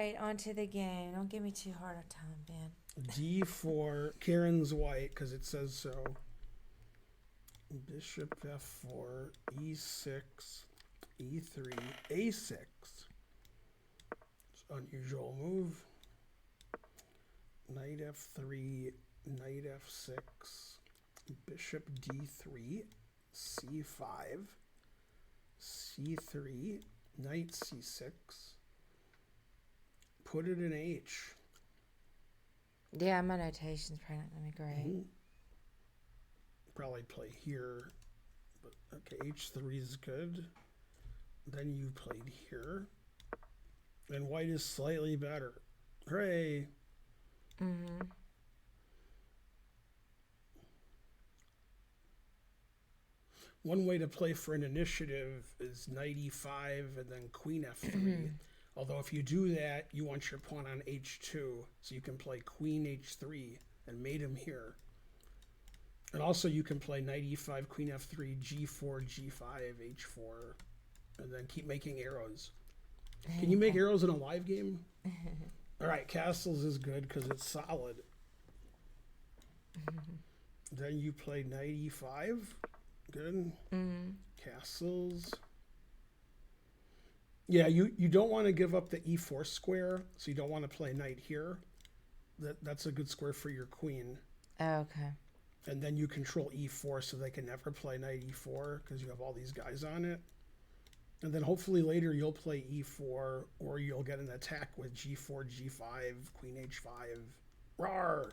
right, on to the game. Don't give me too hard a time, Ben. D4. Karen's white because it says so. Bishop F4. E6. E3. A6. It's an unusual move. Knight F3. Knight F6. Bishop D3. C5. C3. Knight C6. Put it in H. Yeah, my notation's probably not going to be great. Mhm. Probably play here. But okay, H3 is good. Then you played here. And white is slightly better. Hooray! Mm-hmm. One way to play for an initiative is knight e5 and then queen f3. Although if you do that, you want your pawn on h2, so you can play queen h3 and mate him here. And also you can play knight e5, queen f3, g4, g5, h4, and then keep making arrows. Can you make arrows in a live game? All right, castles is good because it's solid. Then you play knight e5. Good. Castles. Yeah, you don't want to give up the e4 square, so you don't want to play knight here. That's a good square for your queen. Oh, okay. And then you control e4 so they can never play knight e4 because you have all these guys on it. And then hopefully later you'll play e4 or you'll get an attack with g4, g5, queen h5. Rawr!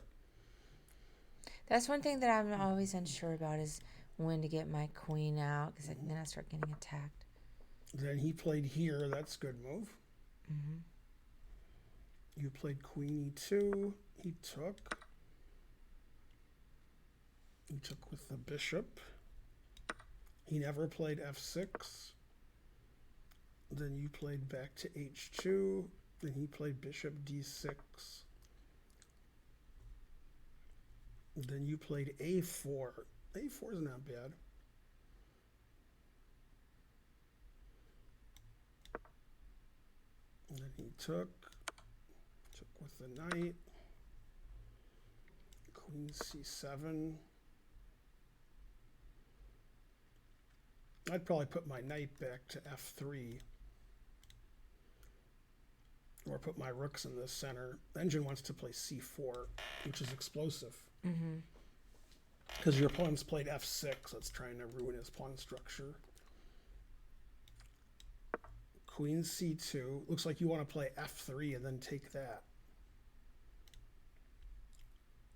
That's one thing that I'm always unsure about is when to get my queen out because then I start getting attacked. Then he played here. That's a good move. You played queen e2. He took. He took with the bishop. He never played f6. Then you played back to h2. Then he played bishop d6. Then you played a4. A4 is not bad. And then he took with the knight. Queen c7. I'd probably put my knight back to f3. Or put my rooks in the center. The engine wants to play c4, which is explosive. Because your opponent's played f6, that's trying to ruin his pawn structure. Queen c2. Looks like you want to play f3 and then take that.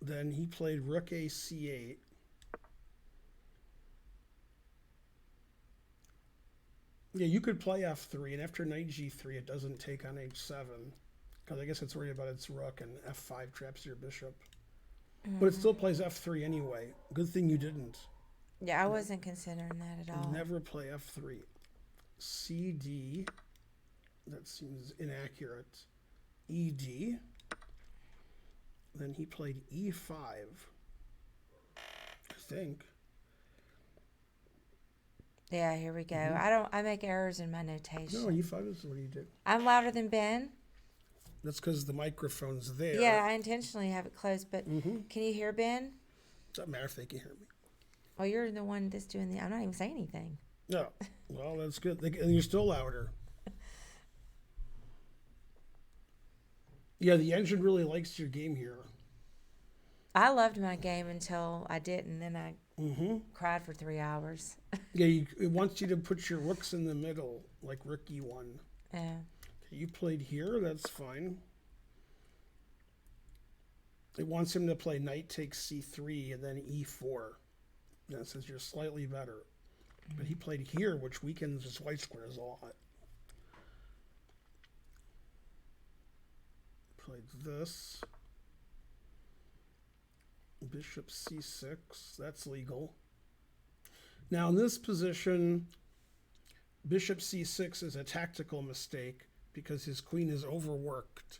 Then he played rook a c8. Yeah, you could play f3, and after knight g3, it doesn't take on h7. Because I guess it's worried about its rook, and f5 traps your bishop. But it still plays f3 anyway. Good thing you didn't. Yeah, I wasn't considering that at all. Never play f3. cd. That seems inaccurate. ed. Then he played e5. I think. Yeah, here we go. I make errors in my notation. No, e5 is what he did. I'm louder than Ben. That's because the microphone's there. Yeah, I intentionally have it closed, but can you hear Ben? Doesn't matter if they can hear me. Well, you're the one that's doing I'm not even saying anything. No. Well, that's good. And you're still louder. Yeah, the engine really likes your game here. I loved my game until I didn't, then I cried for 3 hours. Yeah, it wants you to put your rooks in the middle, like rook e1. Yeah. Okay, you played here, that's fine. It wants him to play knight takes c3 and then e4. That says you're slightly better. But he played here, which weakens his white squares a lot. Played this. Bishop c6, that's legal. Now in this position, bishop c6 is a tactical mistake because his queen is overworked.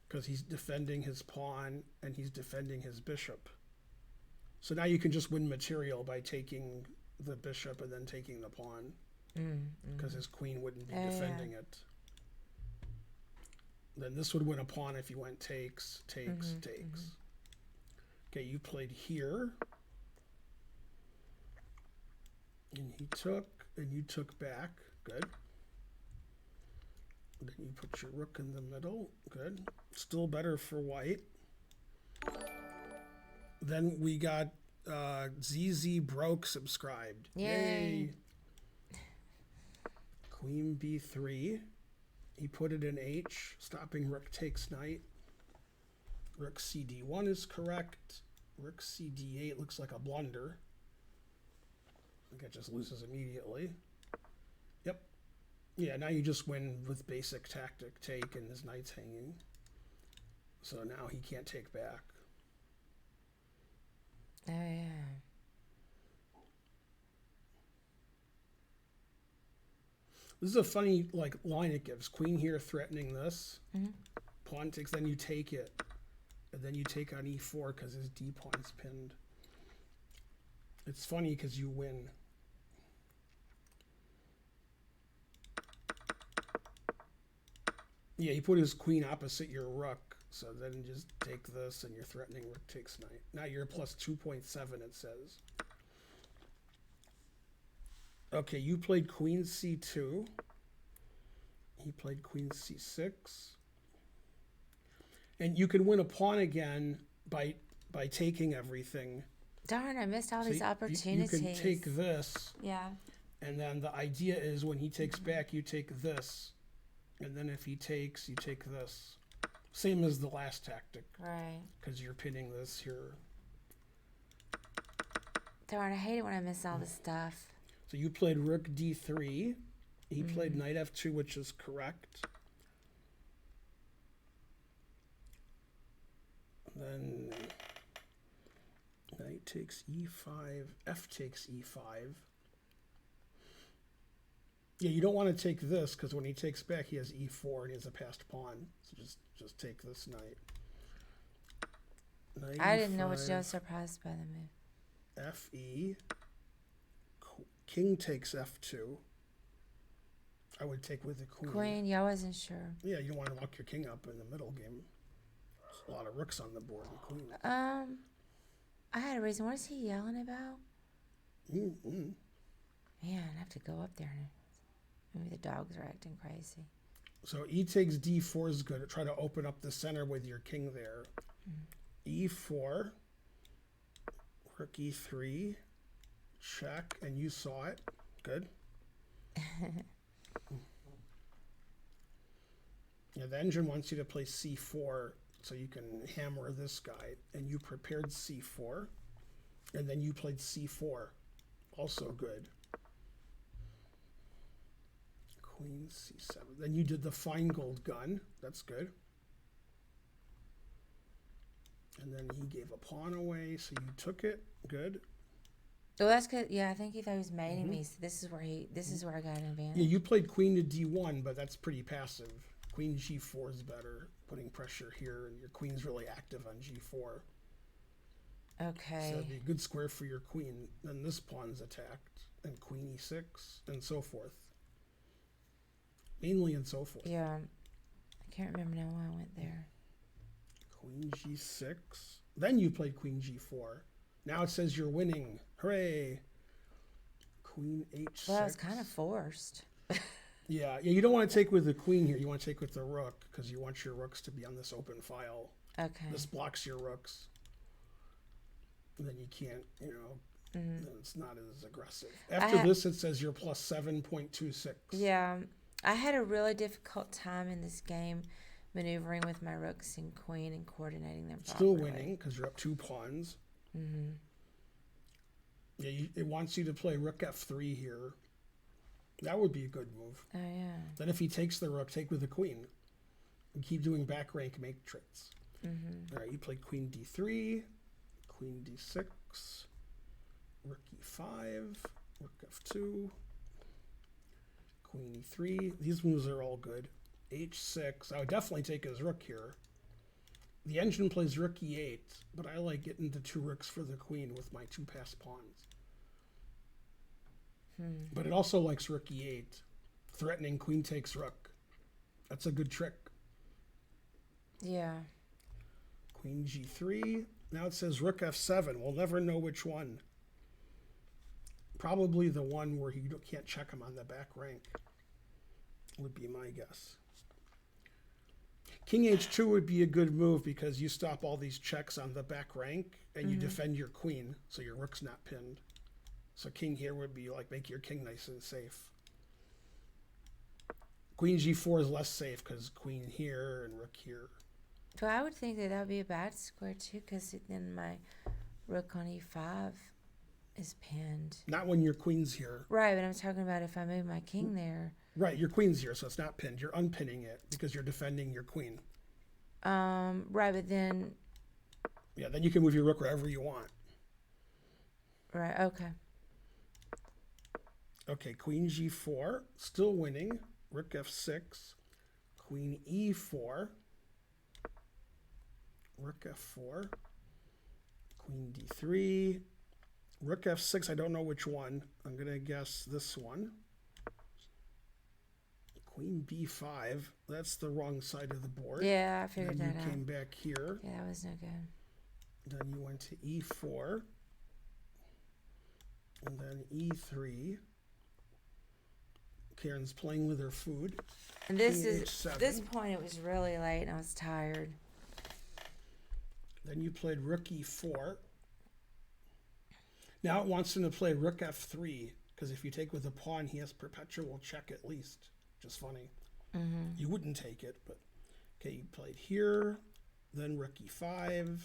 Because he's defending his pawn and he's defending his bishop. So now you can just win material by taking the bishop and then taking the pawn. Because his queen wouldn't be defending it. Then this would win a pawn if you went takes, takes, takes. Okay, you played here. And he took, and you took back. Good. Then you put your rook in the middle. Good. Still better for white. Then we got ZZ Broke subscribed. Yay. Queen B3. He put it in H, stopping rook takes knight. Rook CD1 is correct. Rook CD8 looks like a blunder. I think it just loses immediately. Yep. Yeah, now you just win with basic tactic take and his knight's hanging. So now he can't take back. Oh, yeah. This is a funny line it gives. Queen here threatening this. Pawn takes, then you take it. And then you take on E4 because his D pawn's pinned. It's funny because you win. Yeah, he put his queen opposite your rook. So then just take this and you're threatening rook takes knight. Now you're plus 2.7, it says. Okay, you played queen C2. He played queen C6. And you can win a pawn again by taking everything. Darn, I missed all So these opportunities. You can take this. Yeah. And then the idea is when he takes back, you take this. And then if he takes, you take this. Same as the last tactic. Right. Because you're pinning this here. Darn, I hate it when I miss all this stuff. So you played rook D3. He played knight F2, which is correct. Then knight takes E5, F takes E5. Yeah, you don't want to take this because when he takes back, he has E4 and he has a passed pawn. So just take this knight. Knight I didn't know E5, what you was surprised by the move. FE. King takes F2. I would take with the queen. Queen, yeah, I wasn't sure. Yeah, you don't want to lock your king up in the middle game. There's a lot of rooks on the board and queen. I had a reason. What is he yelling about? Mm-hmm. Man, I have to go up there. Maybe the dogs are acting crazy. So E takes D4 is good. Try to open up the center with your king there. E4. Rook E3. Check. And you saw it. Good. Yeah, the engine wants you to play C4 so you can hammer this guy. And you prepared C4. And then you played C4. Also good. Queen C7. Then you did the Feingold gun. That's good. And then he gave a pawn away, so you took it. Good. Oh, that's good. Yeah, I think he thought he was mating me. So this is where I got an advantage. Yeah, you played queen to D1, but that's pretty passive. Queen G4 is better, putting pressure here, and your queen's really active on G4. Okay. So that'd be a good square for your queen. Then this pawn's attacked, and queen E6, and so forth. Mainly and so forth. Yeah. I can't remember now why I went there. Queen G6. Then you played queen G4. Now it says you're winning. Hooray. Queen H6. Well, I was kind of forced. Yeah, you don't want to take with the queen here. You want to take with the rook because you want your rooks to be on this open file. Okay. This blocks your rooks. And then you can't, then it's not as aggressive. After this, it says you're plus 7.26. Yeah. I had a really difficult time in this game maneuvering with my rooks and queen and coordinating them Still properly. winning because you're up 2 pawns. Yeah, it wants you to play rook F3 here. That would be a good move. Oh, yeah. Then if he takes the rook, take with the queen. And keep doing back rank matrix. All right, you play queen D3, queen D6, rook E5, rook F2, queen E3. These moves are all good. H6. I would definitely take his rook here. The engine plays rook E8, but I like getting the 2 rooks for the queen with my 2 passed pawns. But it also likes rook E8, threatening queen takes rook. That's a good trick. Yeah. Queen G3. Now it says Rook F7. We'll never know which one. Probably the one where you can't check him on the back rank, would be my guess. King H2 would be a good move because you stop all these checks on the back rank and you defend your queen, so your rook's not pinned. So king here would be like make your king nice and safe. Queen G4 is less safe because queen here and rook here. So I would think that would be a bad square too, because then my rook on E5 is pinned. Not when your queen's here. Right, but I'm talking about if I move my king there. Right, your queen's here, so it's not pinned. You're unpinning it because you're defending your queen. Right, but then. Yeah, then you can move your rook wherever you want. Right, okay. Okay, queen G4, still winning. Rook F6, queen E4, rook F4, queen D3, rook F6, I don't know which one. I'm going to guess this one. Queen B5, that's the wrong side of the board. Yeah, I figured then that you out. came back here. Yeah, that was no good. Then you went to E4, and then E3. Karen's playing with her food. And this King is H7. this point. It was really late, and I was tired. Then you played rook E4. Now it wants him to play rook F3 because if you take with a pawn, he has perpetual check at least. Just funny. You wouldn't take it, but okay. You played here, then rook E5,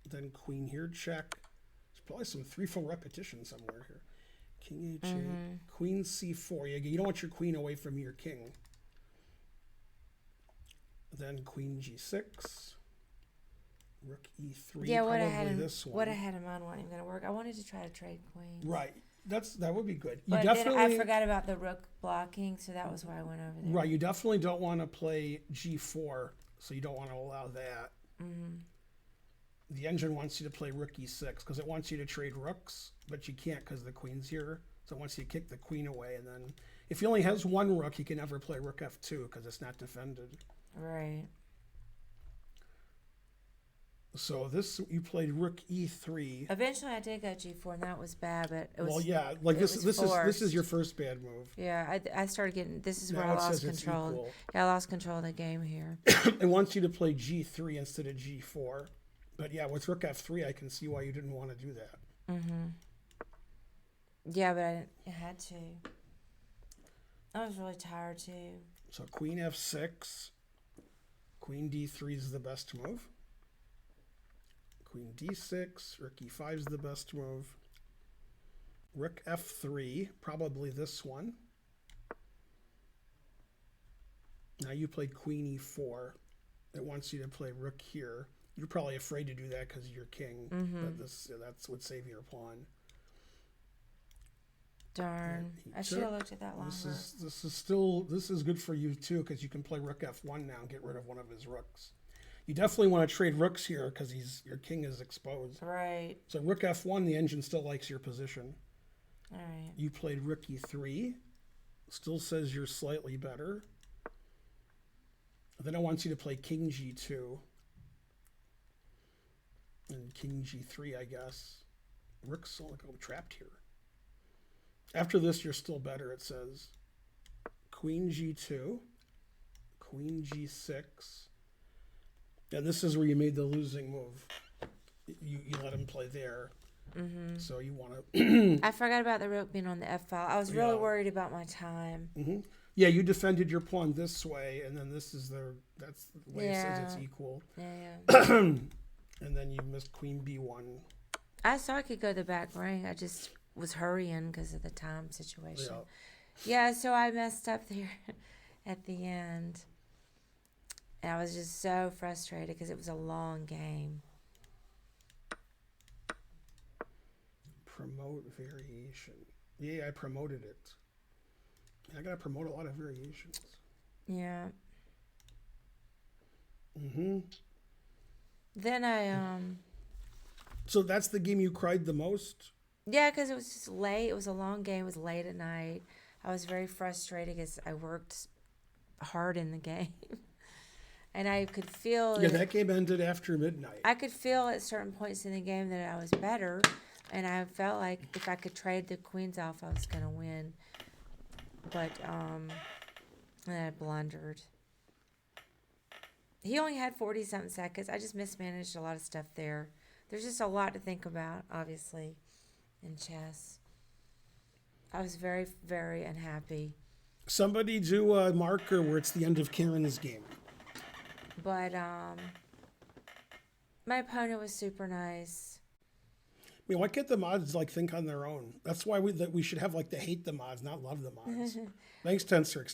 then queen here check. There's probably some 3-4 repetition somewhere here. King H8, queen C4. You don't want your queen away from your king. Then queen G6, rook E3. Yeah, what I probably had this one. what I had in mind wasn't even going to work. I wanted to try to trade queens. Right. That would be good. You But definitely then I forgot about the rook blocking, so that was why I went over there. right. You definitely don't want to play G4, so you don't want to allow that. The engine wants you to play rook E6 because it wants you to trade rooks, but you can't because the queen's here. So once you kick the queen away, and then if he only has one rook, he can never play rook F2 because it's not defended. Right. So this you played rook E3. Eventually, I did go G4, and that was bad. But it was. Well, yeah, like it this. was This is forced. your first bad move. Yeah, I started getting. This is where Now I it lost says it's control. equal. Yeah, I lost control of the game here. It wants you to play G3 instead of G4. But yeah, with rook F3, I can see why you didn't want to do that. Yeah, but I had to. I was really tired too. So queen F6, queen D3 is the best move. Queen D6, rook E5 is the best move. Rook F3, probably this one. Now you played queen E4. It wants you to play rook here. You're probably afraid to do that because of your king. But that's would save your pawn. Darn. Yeah, I should have looked at that longer. This is good for you too because you can play rook F1 now and get rid of one of his rooks. You definitely want to trade rooks here because your king is exposed. Right. So rook F1, the engine still likes your position. All right. You played rook E3. Still says you're slightly better. Then it wants you to play king G2. And king G3, I guess. Rook's trapped here. After this, you're still better, it says. Queen G2. Queen G6. And this is where you made the losing move. You let him play there. So you want to... I forgot about the rook being on the F file. I was really Yeah. worried about my time. Yeah, you defended your pawn this way, and then that's the way it says it's Yeah. equal. Yeah. And then you missed queen B1. I saw I could go the back rank. I just was hurrying because of the time situation. Yeah. Yeah, so I messed up there at the end. And I was just so frustrated because it was a long game. Promote variation. Yeah, I promoted it. I gotta promote a lot of variations. Yeah. Mm-hmm. Then I So that's the game you cried the most? yeah, because it was just late. It was a long game. It was late at night. I was very frustrated because I worked hard in the game. and I could feel Yeah, that game ended after midnight. I could feel at certain points in the game that I was better, and I felt like if I could trade the queens off, I was gonna win. But and I blundered. He only had 40-something seconds. I just mismanaged a lot of stuff there. There's just a lot to think about, obviously, in chess. I was very, very unhappy. Somebody do a marker where it's the end of Karen's game. But my opponent was super nice. I mean, why can't the mods like think on their own? That's why we should have like the hate the mods, not love the mods. Thanks, Tensor.